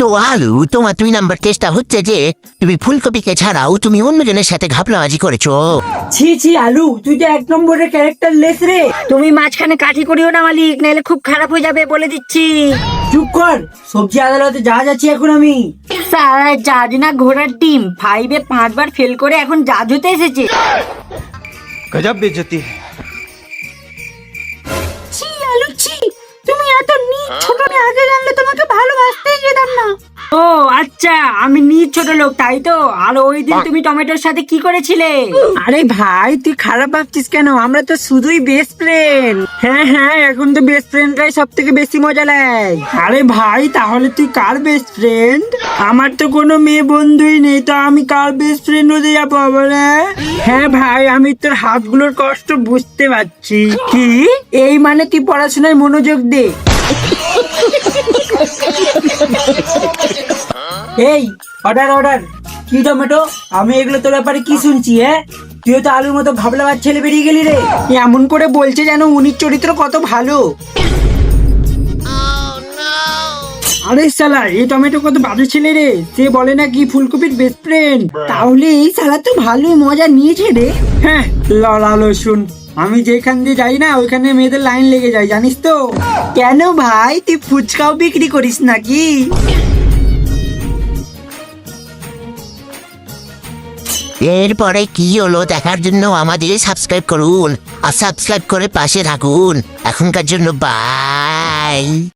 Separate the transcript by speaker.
Speaker 1: তো আলু, তোমার 2 নম্বর কেসটা হচ্ছে যে তুমি ফুলকপিকে ছাড়াও তুমি অন্যজনের সাথে ঘাপলাবাজি করেছো।
Speaker 2: ছি ছি আলু, তুই তো 1 নম্বরের ক্যারেক্টার লেস রে।
Speaker 3: তুমি মাঝখানে কাঠি করিও না মালিক, নাহলে খুব খারাপ হয়ে যাবে বলে দিচ্ছি।
Speaker 2: চুপ কর, সবজি আদালতে যা যাচ্ছি এখন আমি।
Speaker 3: সারা জাজ না ঘোড়ার ডিম, 5-এ 5বার ফেল করে এখন জাজ হতে এসেছে।
Speaker 4: गजब बेइज्जती है।
Speaker 3: ছি আলু ছি, তুমি এত নীচ ছোট, আমি আগে জানলে তোমাকে ভালোবাসতেই যেতাম না। ও আচ্ছা, আমি নীচ ছোট লোক তাই তো। আর ওই দিন তুমি টমেটোর সাথে কি করেছিলে?
Speaker 2: আরে ভাই, তুই খারাপ ভাবছিস কেন? আমরা তো শুধুই বেস্ট ফ্রেন্ড। হ্যাঁ হ্যাঁ, এখন তো বেস্ট ফ্রেন্ডরাই সব থেকে বেশি মজা নেয়। আরে ভাই, তাহলে তুই কার বেস্ট ফ্রেন্ড? আমার তো কোনো মেয়ে বন্ধুই নেই, তো আমি কার বেস্ট ফ্রেন্ড হতে যাবো বলে? হ্যাঁ ভাই, আমি তোর হাতগুলোর কষ্ট বুঝতে পারছি। কি এই মানে তুই পড়াশোনায় মনোযোগ দে। এই অর্ডার অর্ডার। কি টমেটো? আমি এগুলো তোর ব্যাপারে কি শুনছি? হ্যাঁ, তুই তো আলুর মতো ঘাবলাবার ছেলে বেরিয়ে গেলি রে। এমন করে বলছে যেন উনির চরিত্র কত ভালো। আরে শালা, এই টমেটো কত বাজে ছেলে রে। সে বলে না কি ফুলকপির বেস্ট ফ্রেন্ড। তাহলে এই শালা তো ভালো মজা নিয়েছে রে। হ্যাঁ লড়ালো শুন, আমি যেখান দিয়ে যাই না ওইখানে মেয়েদের লাইন লেগে যায়, জানিস তো? কেন ভাই, তুই ফুচকাও বিক্রি করিস নাকি?
Speaker 1: এরপরে কি হলো দেখার জন্য আমাদের সাবস্ক্রাইব করুন, আর সাবস্ক্রাইব করে পাশে থাকুন। এখনকার জন্য বাই।